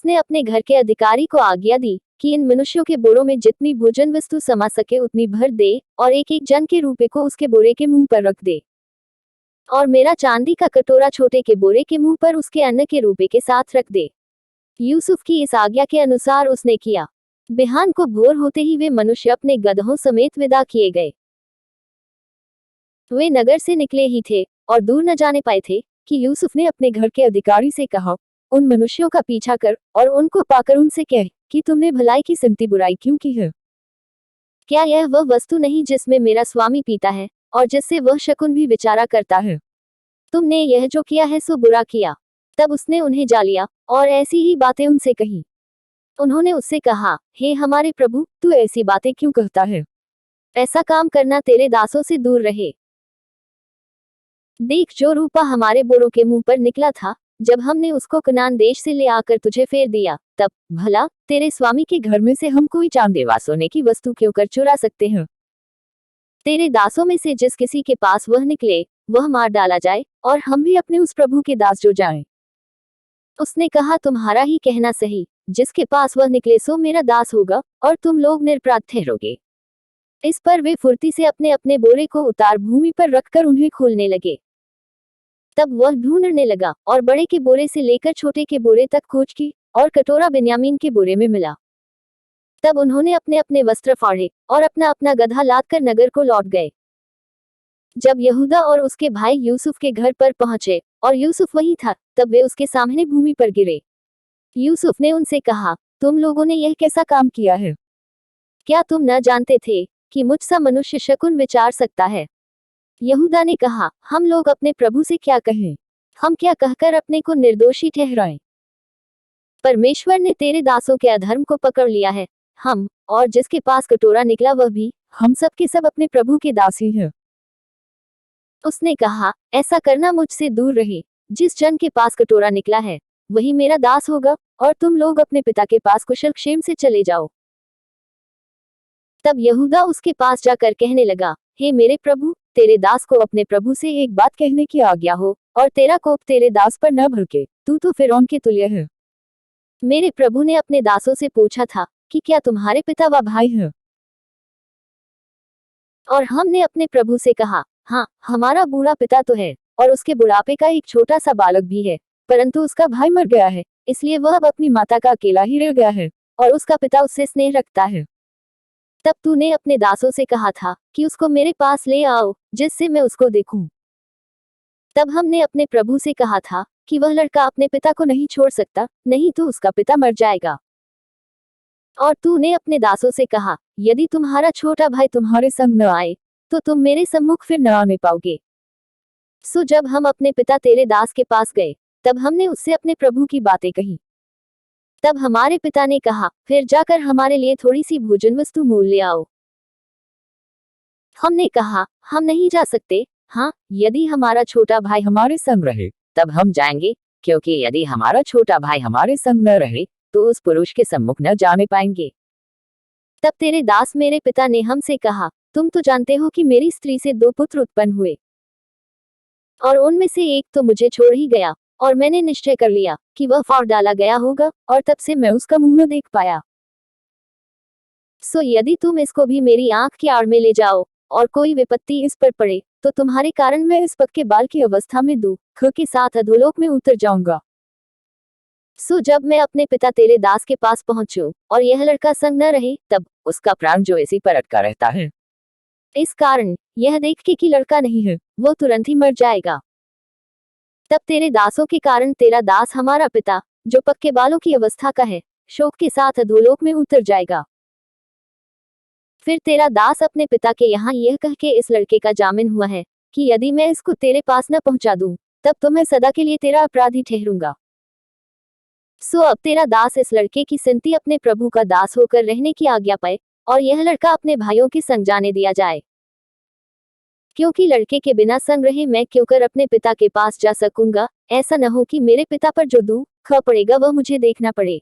उसने अपने घर के अधिकारी को आज्ञा दी कि इन मनुष्यों के बोरों में जितनी भोजन वस्तु समा सके उतनी भर दे और एक एक जन के रूपे को उसके बोरे के मुंह पर रख दे, और मेरा चांदी का कटोरा छोटे के बोरे के मुंह पर उसके अन्न के रूपे के साथ रख दे। यूसुफ की इस आज्ञा के अनुसार उसने किया। बिहान को भोर होते ही वे मनुष्य अपने गदहों समेत विदा किए गए। वे नगर से निकले ही थे और दूर न जाने पाए थे कि यूसुफ ने अपने घर के अधिकारी से कहा, उन मनुष्यों का पीछा कर और उनको पाकर उनसे कह कि तुमने भलाई की सिमती बुराई क्यों की है? क्या यह वह वस्तु नहीं जिसमें मेरा स्वामी पीता है और जिससे वह शकुन भी विचारा करता है? तुमने यह जो किया है सो बुरा किया। तब उसने उन्हें जा लिया और ऐसी ही बातें उनसे कही। उन्होंने उससे कहा, हे हमारे प्रभु, तू ऐसी बातें क्यों कहता है? ऐसा काम करना तेरे दासों से दूर रहे। देख, जो रूपा हमारे बोरों के मुंह पर निकला था, जब हमने उसको कनान देश से ले आकर तुझे फेर दिया, तब भला तेरे स्वामी के घर में से हम कोई चांदी सोने की वस्तु क्यों कर चुरा सकते हैं? तेरे दासों में से जिस किसी के पास वह निकले वह मार डाला जाए और हम भी अपने उस प्रभु के दास जो जाएं। उसने कहा, तुम्हारा ही कहना सही, जिसके पास वह निकले सो मेरा दास होगा और तुम लोग निरपराध ठहरोगे। इस पर वे फुर्ती से अपने अपने बोरे को उतार भूमि पर रखकर उन्हें खोलने लगे। तब वह ढूंढने लगा और बड़े के बोरे से लेकर छोटे के बोरे तक खोज की और कटोरा बिन्यामीन के बोरे में मिला। तब उन्होंने अपने अपने वस्त्र फाड़े और अपना अपना गधा लाद कर नगर को लौट गए। जब यहूदा और उसके भाई यूसुफ के घर पर पहुंचे और यूसुफ वहीं था, तब वे उसके सामने भूमि पर गिरे। यूसुफ ने उनसे कहा, तुम लोगों ने यह कैसा काम किया है? क्या तुम न जानते थे कि मुझसा मनुष्य शकुन विचार सकता है? यहूदा ने कहा, हम लोग अपने प्रभु से क्या कहें? हम क्या कहकर अपने को निर्दोषी ठहराएं? परमेश्वर ने तेरे दासों के अधर्म को पकड़ लिया है। हम और जिसके पास कटोरा निकला वह भी, हम सब के सब अपने प्रभु के दास ही हैं। उसने कहा, ऐसा करना मुझसे दूर रहे। जिस जन के पास कटोरा निकला है वही मेरा दास होगा और तुम लोग अपने पिता के पास कुशल क्षेम से चले जाओ। तब यहूदा उसके पास जाकर कहने लगा, हे मेरे प्रभु, तेरे दास को अपने प्रभु से एक बात कहने की आज्ञा हो और तेरा कोप तेरे दास पर न भड़के, तू तो फिरौन के तुल्य है। मेरे प्रभु ने अपने दासों से पूछा था कि क्या तुम्हारे पिता व भाई हैं? और हमने अपने प्रभु से कहा, हाँ, हमारा बूढ़ा पिता तो है और उसके बुढ़ापे का एक छोटा सा बालक भी है, परंतु उसका भाई मर गया है, इसलिए वह अब अपनी माता का अकेला ही रह गया है और उसका पिता उससे स्नेह रखता है। तब तूने अपने दासों से कहा था कि उसको मेरे पास ले आओ जिससे मैं उसको देखूं। तब हमने अपने प्रभु से कहा था कि वह लड़का अपने पिता को नहीं छोड़ सकता, नहीं तो उसका पिता मर जाएगा। और तूने अपने दासों से कहा, यदि तुम्हारा छोटा भाई तुम्हारे संग न आए तो तुम मेरे सम्मुख फिर न आने पाओगे। सो जब हम अपने पिता तेरे दास के पास गए, तब हमने उससे अपने प्रभु की बातें कही। तब हमारे पिता ने कहा, फिर जाकर हमारे लिए थोड़ी सी भोजन वस्तु मोल ले आओ। हमने कहा, हम नहीं जा सकते। हाँ, यदि हमारा छोटा भाई हमारे संग रहे तब हम जाएंगे, क्योंकि यदि हमारा छोटा भाई हमारे संग न रहे तो उस पुरुष के सम्मुख न जाने पाएंगे। तब तेरे दास मेरे पिता ने हमसे कहा, तुम तो जानते हो कि मेरी स्त्री से 2 पुत्र उत्पन्न हुए और उनमें से एक तो मुझे छोड़ ही गया और मैंने निश्चय कर लिया कि वह फाड़ डाला गया होगा और तब से मैं उसका मुंह न देख पाया। सो यदि तुम इसको भी मेरी आंख की आड़ में ले जाओ और कोई विपत्ति इस पर पड़े तो तुम्हारे कारण मैं इस पक्के बाल की अवस्था में दुख के साथ अधोलोक में उतर जाऊंगा। सो जब मैं अपने पिता तेरे दास के पास पहुंचूं और यह लड़का संग न रहे, तब उसका प्राण जो इसी पर अटका रहता है, इस कारण यह देख के कि लड़का नहीं है, वो तुरंत ही मर जाएगा। तब तेरे दासों के कारण तेरा दास हमारा पिता जो पक्के बालों की अवस्था का है, शोक के साथ अधोलोक में उतर जाएगा। फिर तेरा दास अपने पिता के यहाँ यह कह के इस लड़के का जामिन हुआ है कि यदि मैं इसको तेरे पास न पहुंचा दूं, तब तो मैं सदा के लिए तेरा अपराधी ठहरूंगा। सो अब तेरा दास इस लड़के की संति अपने प्रभु का दास होकर रहने की आज्ञा पाए और यह लड़का अपने भाइयों के संग जाने दिया जाए, क्योंकि लड़के के बिना संग रहे मैं क्यों कर अपने पिता के पास जा सकूंगा। ऐसा न हो कि मेरे पिता पर जो दुख पड़ेगा वह मुझे देखना पड़े।